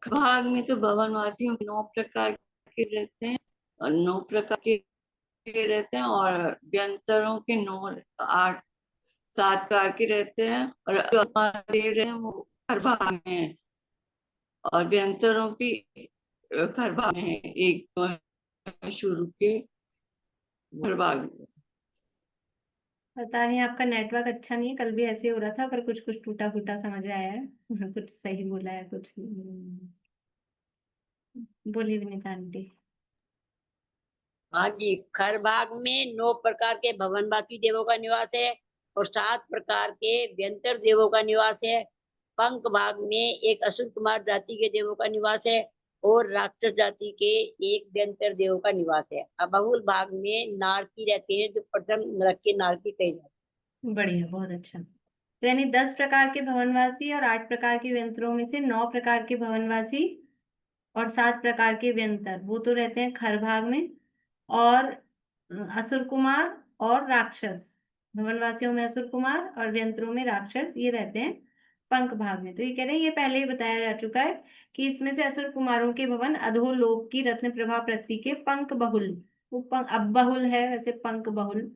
भाग में तो भवनवासियों 9 प्रकार के रहते हैं और 9 प्रकार के रहते हैं, और व्यंतरों के 8 7 प्रकार के रहते हैं, और जो दे रहे हैं वो हर भाग में है, और व्यंतरों की हर भाग में है। एक तो है शुरू के हर भाग में। पता नहीं, आपका नेटवर्क अच्छा नहीं है, कल भी ऐसे हो रहा था, पर कुछ कुछ टूटा फूटा समझ आया है। कुछ सही बोला है, कुछ बोलिए विनीता आंटी। हाँ जी, खर भाग में 9 प्रकार के भवनवासी देवों का निवास है और 7 प्रकार के व्यंतर देवों का निवास है। पंख भाग में एक असुर कुमार जाति के देवों का निवास है और राक्षस जाति के एक व्यंतर देवों का निवास है। अबहुल भाग में नारकी रहते हैं, जो प्रथम नरक के नारकी कहे जाते हैं। बढ़िया, बहुत अच्छा। तो यानी 10 प्रकार के भवनवासी और 8 प्रकार के व्यंतरों में से 9 प्रकार के भवनवासी और 7 प्रकार के व्यंतर, वो तो रहते हैं खर भाग में। और असुर कुमार और राक्षस, भवनवासियों में असुर कुमार और व्यंतरों में राक्षस, ये रहते हैं पंख भाग में। तो ये कह रहे हैं, ये पहले ही बताया जा चुका है कि इसमें से असुर कुमारों के भवन अधोलोक की रत्न प्रभा पृथ्वी के पंख बहुल, वो पंख अब बहुल है वैसे, पंख बहुल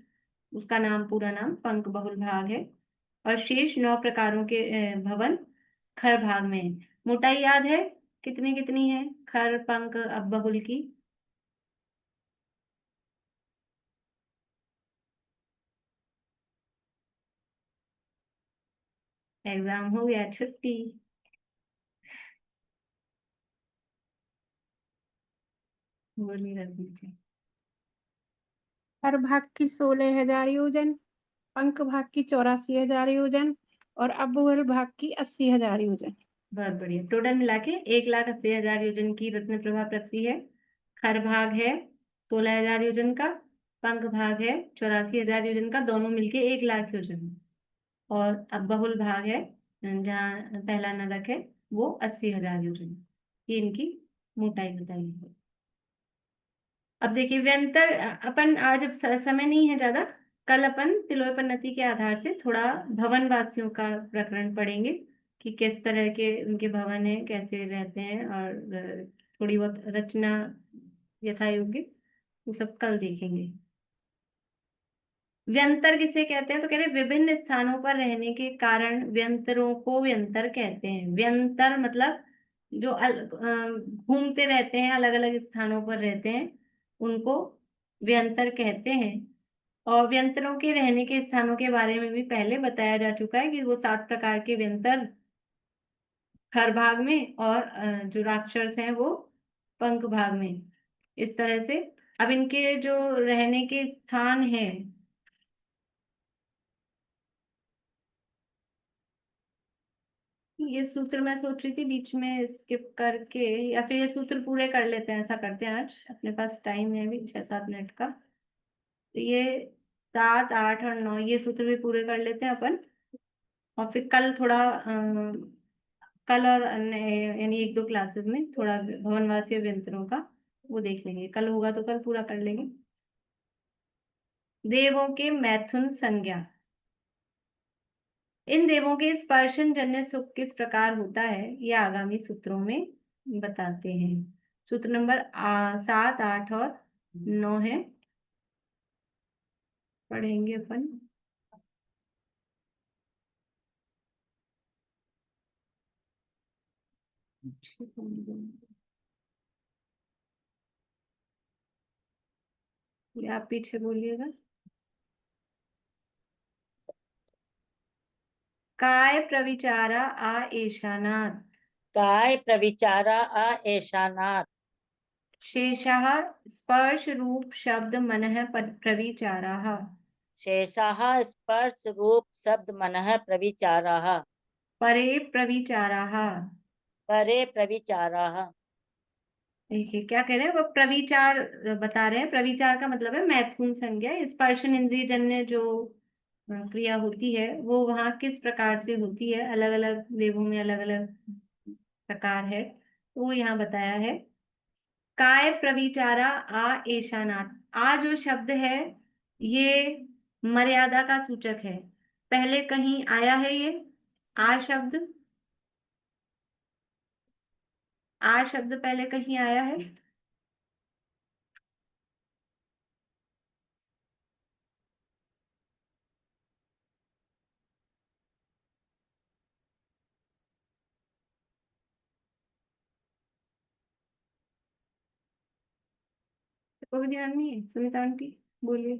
उसका नाम, पूरा नाम पंख बहुल भाग है। और शेष 9 प्रकारों के भवन खर भाग में है। मोटाई याद है कितनी कितनी है खर, पंख, अब बहुल की? एग्जाम हो गया, छुट्टी। बोलिए रघु जी। हर भाग की 16,000 योजन, पंख भाग की 84,000 योजन और अब्बहुल भाग की 80,000 योजन। बहुत बढ़िया। टोटल मिला के 1,80,000 योजन की रत्न प्रभा पृथ्वी है। खर भाग है 16,000 योजन का, पंख भाग है 84,000 योजन का, दोनों मिलके 1,00,000 योजन। और अब बहुल भाग है जहाँ पहला नरक है, वो 80,000 योजन। ये इनकी मोटाई बताई है। अब देखिए व्यंतर, अपन आज, अब समय नहीं है ज्यादा, कल अपन तिलोय पन्नति के आधार से थोड़ा भवन वासियों का प्रकरण पढ़ेंगे कि किस तरह के उनके भवन है, कैसे रहते हैं, और थोड़ी बहुत रचना यथा योग्य, वो सब कल देखेंगे। व्यंतर किसे कहते हैं? तो कह रहे विभिन्न स्थानों पर रहने के कारण व्यंतरों को व्यंतर कहते हैं। व्यंतर मतलब जो घूमते रहते हैं, अलग अलग स्थानों पर रहते हैं, उनको व्यंतर कहते हैं। और व्यंतरों के रहने के स्थानों के बारे में भी पहले बताया जा चुका है कि वो 7 प्रकार के व्यंतर खर भाग में, और जो राक्षस हैं वो पंख भाग में। इस तरह से अब इनके जो रहने के स्थान हैं, ये सूत्र मैं सोच रही थी बीच में स्किप करके, या फिर ये सूत्र पूरे कर लेते हैं, ऐसा करते हैं, आज अपने पास टाइम है भी 6-7 मिनट का, तो ये 7, 8 और 9 ये सूत्र भी पूरे कर लेते हैं अपन। और फिर कल थोड़ा कल और यानी 1-2 क्लासेस में थोड़ा भवनवासी व्यंतरों का वो देख लेंगे, कल होगा तो कल पूरा कर लेंगे। देवों के मैथुन संज्ञा। इन देवों के स्पर्शन जन्य सुख किस प्रकार होता है, ये आगामी सूत्रों में बताते हैं। सूत्र नंबर 7, 8 और 9 है, पढ़ेंगे अपन। आप पीछे बोलिएगा। काय प्रविचारा आ एशानाथ, काय प्रविचारा आ ऐशानाथ, शेषः स्पर्श रूप शब्द मनः प्रविचाराः, शेषाः स्पर्श रूप शब्द मनः प्रविचाराः, परे प्रविचाराः, परे प्रविचाराः। देखिए क्या कह रहे हैं वो, प्रविचार बता रहे हैं। प्रविचार का मतलब है मैथुन संज्ञा। स्पर्शन इंद्रिय जन्य जो क्रिया होती है वो वहाँ किस प्रकार से होती है, अलग अलग देवों में अलग अलग प्रकार है, तो वो यहाँ बताया है। काय प्रविचारा आ एशानाथ। आ जो शब्द है ये मर्यादा का सूचक है। पहले कहीं आया है ये आ शब्द? आ शब्द पहले कहीं आया है? कोई ध्यान नहीं है? सुनीता आंटी बोलिए।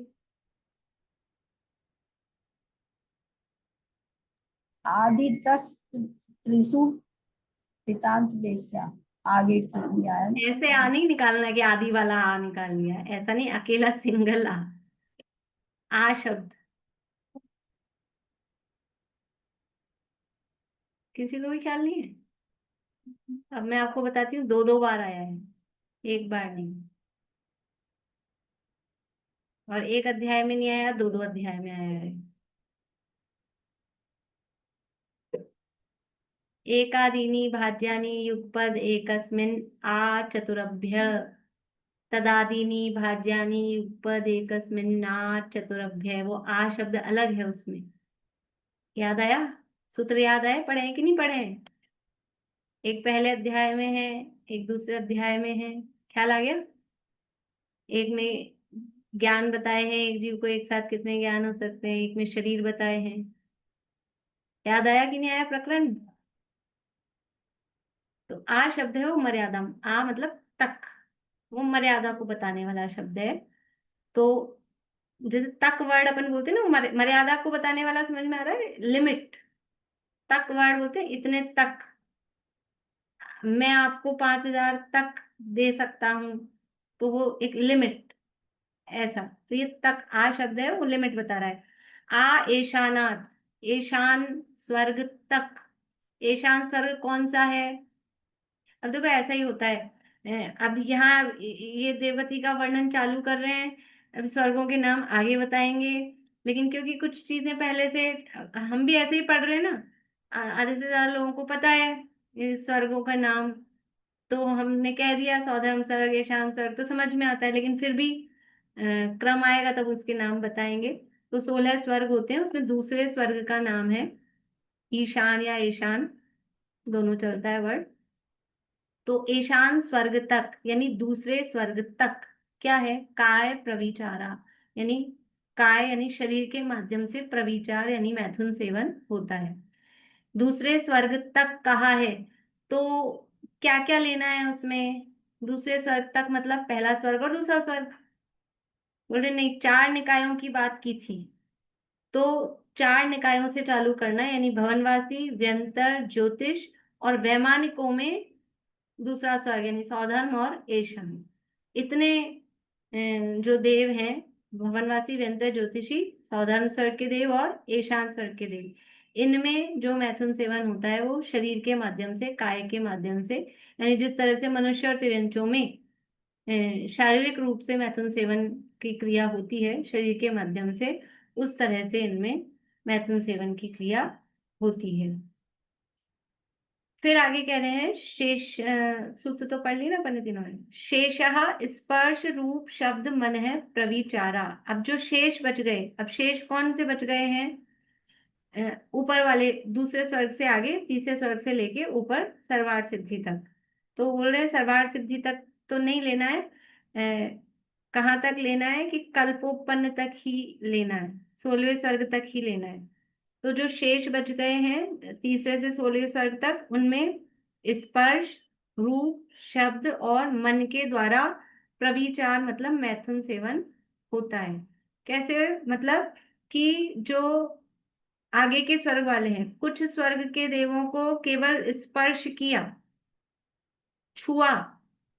आदितस् त्रिषु पितांत देस्या। आगे कर दिया है ना। ऐसे आ नहीं निकालना कि आदि वाला आ निकाल लिया, ऐसा नहीं, अकेला सिंगल आ शब्द। किसी को भी ख्याल नहीं है? अब मैं आपको बताती हूँ, दो दो बार आया है, एक बार नहीं। और एक अध्याय में नहीं आया, दो दो अध्याय में आया है। एकादीनि भाज्यानि युगपद एकस्मिन् आ चतुरभ्य। तदादीनि भाज्यानि युगपद एकस्मिन् ना चतुरभ्य। वो आ शब्द अलग है उसमें। याद आया? सूत्र याद आए? पढ़े हैं कि नहीं पढ़े हैं? एक पहले अध्याय में है, एक दूसरे अध्याय में है। ख्याल आ गया? एक में ज्ञान बताए हैं, एक जीव को एक साथ कितने ज्ञान हो सकते हैं, एक में शरीर बताए हैं। याद आया कि नहीं आया प्रकरण? तो आ शब्द है वो मर्यादा। आ मतलब तक, वो मर्यादा को बताने वाला शब्द है। तो जैसे तक वर्ड अपन बोलते हैं ना, वो मर्यादा को बताने वाला, समझ में आ रहा है? लिमिट। तक वर्ड बोलते हैं, इतने तक मैं आपको 5,000 तक दे सकता हूं, तो वो एक लिमिट। ऐसा तो ये तक आ शब्द है वो लिमिट बता रहा है। आ ईशानात, ईशान स्वर्ग तक। ईशान स्वर्ग कौन सा है? अब देखो ऐसा ही होता है। अब यहाँ ये देवती का वर्णन चालू कर रहे हैं, अब स्वर्गों के नाम आगे बताएंगे। लेकिन क्योंकि कुछ चीजें पहले से हम भी ऐसे ही पढ़ रहे हैं ना, आधे से ज्यादा लोगों को पता है ये स्वर्गों का नाम, तो हमने कह दिया सौधर्म स्वर्ग, ईशान स्वर्ग, तो समझ में आता है। लेकिन फिर भी क्रम आएगा तब उसके नाम बताएंगे। तो 16 स्वर्ग होते हैं, उसमें दूसरे स्वर्ग का नाम है ईशान या ईशान, दोनों चलता है वर्ड। तो ईशान स्वर्ग तक यानी दूसरे स्वर्ग तक क्या है? काय प्रविचारा, यानी काय यानी शरीर के माध्यम से प्रविचार यानी मैथुन सेवन होता है। दूसरे स्वर्ग तक कहा है, तो क्या क्या लेना है उसमें? दूसरे स्वर्ग तक मतलब पहला स्वर्ग और दूसरा स्वर्ग। बोल रहे नहीं, 4 निकायों की बात की थी, तो 4 निकायों से चालू करना है, यानी भवनवासी, व्यंतर, ज्योतिष और वैमानिकों में दूसरा स्वर्ग यानी सौधर्म और ऐशान। इतने जो देव हैं, भवनवासी, व्यंतर, ज्योतिषी, सौधर्म स्वर्ग के देव और ऐशान स्वर्ग के देव, इनमें जो मैथुन सेवन होता है वो शरीर के माध्यम से, काय के माध्यम से, यानी जिस तरह से मनुष्य और तिर्यंचों में शारीरिक रूप से मैथुन सेवन की क्रिया होती है शरीर के माध्यम से, उस तरह से इनमें मैथुन सेवन की क्रिया होती है। फिर आगे कह रहे हैं शेष, सूत्र तो पढ़ लिया ना अपन ने तीनों में। शेषः स्पर्श रूप शब्द मन है प्रविचारा। अब जो शेष बच गए, अब शेष कौन से बच गए हैं? ऊपर वाले दूसरे स्वर्ग से आगे, तीसरे स्वर्ग से लेके ऊपर सर्वार्थ सिद्धि तक। तो बोल रहे हैं सर्वार्थ सिद्धि तक तो नहीं लेना है, कहाँ तक लेना है कि कल्पोपन्न तक ही लेना है, 16वें स्वर्ग तक ही लेना है। तो जो शेष बच गए हैं तीसरे से 16वें स्वर्ग तक, उनमें स्पर्श रूप शब्द और मन के द्वारा प्रविचार मतलब मैथुन सेवन होता है। कैसे? मतलब कि जो आगे के स्वर्ग वाले हैं, कुछ स्वर्ग के देवों को केवल स्पर्श किया, छुआ,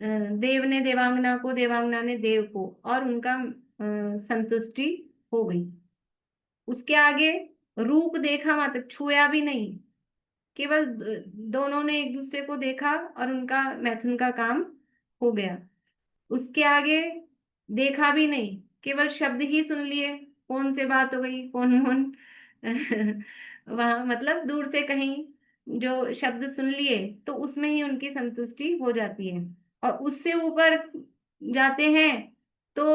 देव ने देवांगना को, देवांगना ने देव को, और उनका संतुष्टि हो गई। उसके आगे रूप देखा मात्र, छुआ भी नहीं, केवल दोनों ने एक दूसरे को देखा और उनका मैथुन का काम हो गया। उसके आगे देखा भी नहीं, केवल शब्द ही सुन लिए, कौन से बात हो गई, कौन कौन वहां मतलब दूर से कहीं जो शब्द सुन लिए तो उसमें ही उनकी संतुष्टि हो जाती है। और उससे ऊपर जाते हैं तो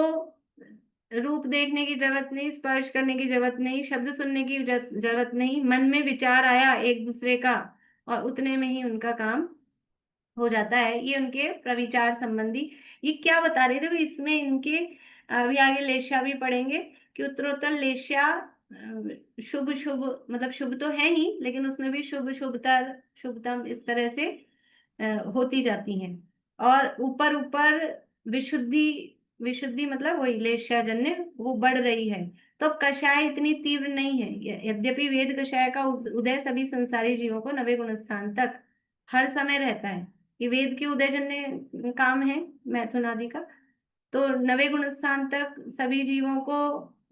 रूप देखने की जरूरत नहीं, स्पर्श करने की जरूरत नहीं, शब्द सुनने की जरूरत नहीं, मन में विचार आया एक दूसरे का और उतने में ही उनका काम हो जाता है। ये उनके प्रविचार संबंधी, ये क्या बता रहे थे, तो इसमें इनके अभी आगे लेशा भी पढ़ेंगे कि उत्तरोत्तर लेशा शुभ शुभ मतलब शुभ तो है ही, लेकिन उसमें भी शुभ शुभतर शुभतम इस तरह से होती जाती हैं। और ऊपर ऊपर विशुद्धि, विशुद्धि मतलब वही लेशाजन्य वो बढ़ रही है। तो कषाय इतनी तीव्र नहीं है, यद्यपि वेद कषाय का उदय सभी संसारी जीवों को नवे गुण स्थान तक हर समय रहता है। ये वेद के उदयजन्य काम है मैथुन आदि का। तो नवे गुण स्थान तक सभी जीवों को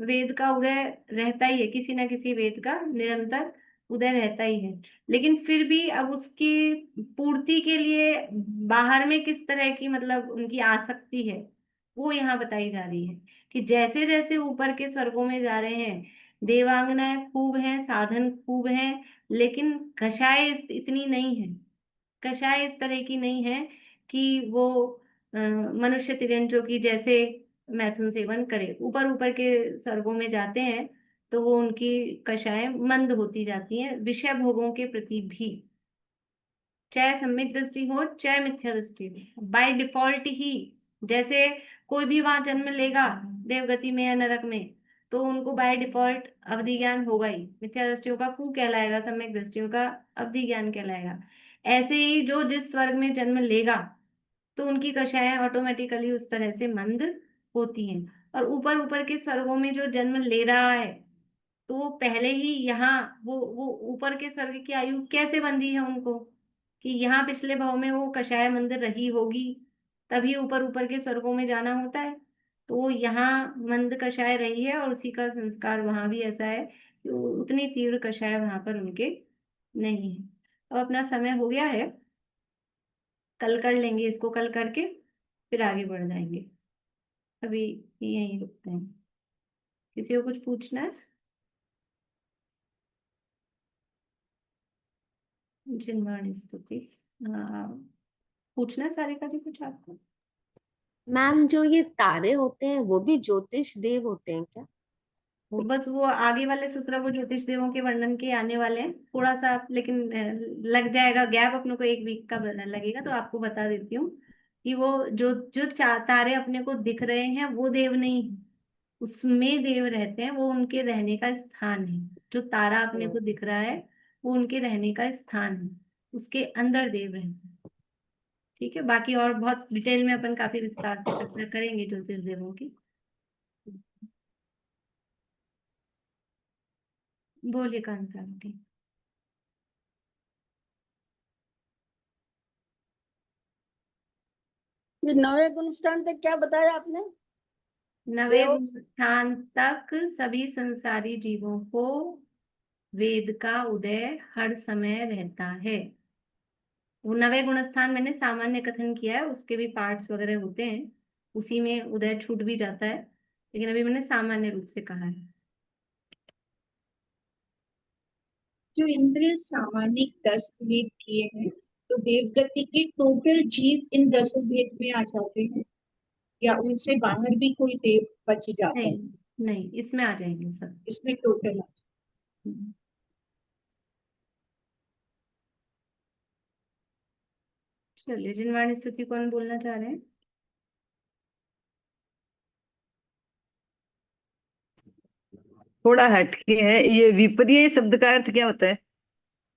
वेद का उदय रहता ही है, किसी ना किसी वेद का निरंतर उदय रहता ही है। लेकिन फिर भी अब उसकी पूर्ति के लिए बाहर में किस तरह की मतलब उनकी आसक्ति है वो यहाँ बताई जा रही है कि जैसे जैसे ऊपर के स्वर्गों में जा रहे हैं, देवांगनाएं खूब हैं, साधन खूब हैं, लेकिन कषाय इतनी नहीं है। कषाय इस तरह की नहीं है कि वो मनुष्य तिर्यंचों की जैसे मैथुन सेवन करे। ऊपर ऊपर के स्वर्गों में जाते हैं तो वो उनकी कषाय मंद होती जाती हैं विषय भोगों के प्रति भी, चाहे सम्यक दृष्टि हो चाहे मिथ्या दृष्टि हो। बाय डिफॉल्ट ही जैसे कोई भी वहां जन्म लेगा देवगति में या नरक में तो उनको बाय डिफॉल्ट अवधि ज्ञान होगा ही, मिथ्या दृष्टियों का कु कहलाएगा, सम्यक दृष्टियों का अवधि ज्ञान कहलाएगा। ऐसे ही जो जिस स्वर्ग में जन्म लेगा तो उनकी कषाएं ऑटोमेटिकली उस तरह से मंद होती हैं। और ऊपर ऊपर के स्वर्गों में जो जन्म ले रहा है तो वो पहले ही यहाँ वो ऊपर के स्वर्ग की आयु कैसे बंधी है उनको कि यहाँ पिछले भाव में वो कषाय मंद रही होगी तभी ऊपर ऊपर के स्वर्गों में जाना होता है। तो वो यहाँ मंद कषाय रही है और उसी का संस्कार वहां भी ऐसा है कि उतनी तीव्र कषाय वहां पर उनके नहीं है। अब अपना समय हो गया है, कल कर लेंगे इसको, कल करके फिर आगे बढ़ जाएंगे। अभी यहीं रुकते हैं। किसी को कुछ पूछना है? जिनवाणी स्तुति, हाँ पूछना है सारिका जी कुछ आपको? मैम जो ये तारे होते हैं वो भी ज्योतिष देव होते हैं क्या? तो बस वो आगे वाले सूत्र वो ज्योतिष देवों के वर्णन के आने वाले हैं थोड़ा सा, लेकिन लग जाएगा गैप, अपने को 1 वीक का लगेगा। तो आपको बता देती हूँ कि वो जो जो तारे अपने को दिख रहे हैं वो देव नहीं है, उसमें देव रहते हैं, वो उनके रहने का स्थान है। जो तारा अपने को दिख रहा है वो उनके रहने का स्थान है, उसके अंदर देव रहते हैं। ठीक है, बाकी और बहुत डिटेल में अपन काफी विस्तार से चर्चा करेंगे ज्योतिष देवों की। बोलिए कांता आंटी। ये नवे गुण स्थान तक क्या बताया आपने? नवे स्थान तक सभी संसारी जीवों को वेद का उदय हर समय रहता है। वो नवे गुण स्थान मैंने सामान्य कथन किया है, उसके भी पार्ट्स वगैरह होते हैं, उसी में उदय छूट भी जाता है, लेकिन अभी मैंने सामान्य रूप से कहा है। जो इंद्र सामान्य 10 भेद किए हैं तो देवगति के टोटल जीव इन 10 भेद में आ जाते हैं या उनसे बाहर भी कोई देव बच जाता है? नहीं, इसमें आ जाएंगे सब, इसमें टोटल आ जाएंगे। चलिए जिनवाणी स्तुति कौन बोलना चाह रहे हैं? थोड़ा हटके है ये। विपर्य शब्द का अर्थ क्या होता है?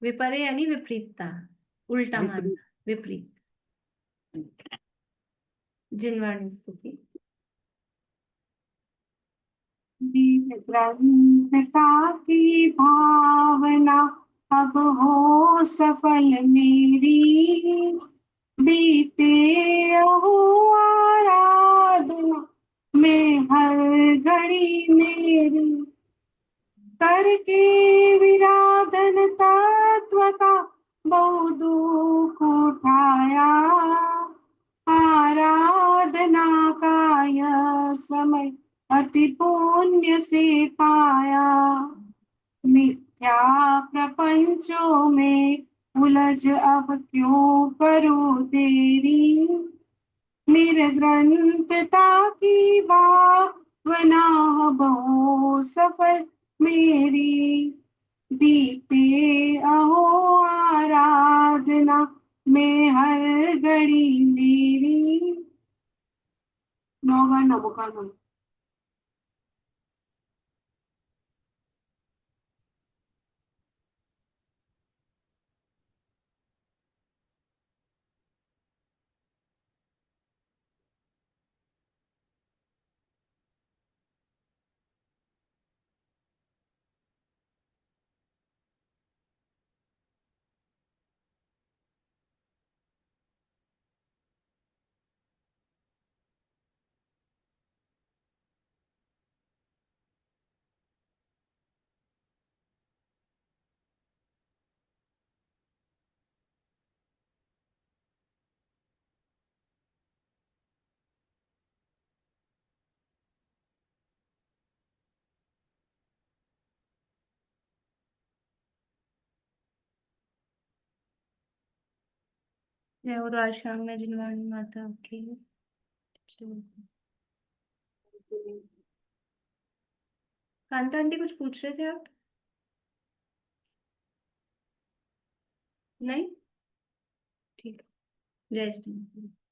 विपर्य यानी विपरीतता, उल्टा मानना, विपरीत। जिनवाणी स्तुति। ब्रह्मता की भावना अब हो सफल मेरी, बीते अहो आराधना में हर घड़ी मेरी, करके विराधन तत्व का दुख उठाया, आराधना का यह समय अति पुण्य से पाया। मिथ्या प्रपंचों में उलझ अब क्यों करूं देरी, निर्ग्रंथता की भावना बहु सफल मेरी। बीते अहो आराधना में हर घड़ी मेरी। नौगा नवका नौ। जय हो आश्रम में जिनवाणी माता की। कांता आंटी कुछ पूछ रहे थे आप? नहीं, ठीक है। जय श्री राम।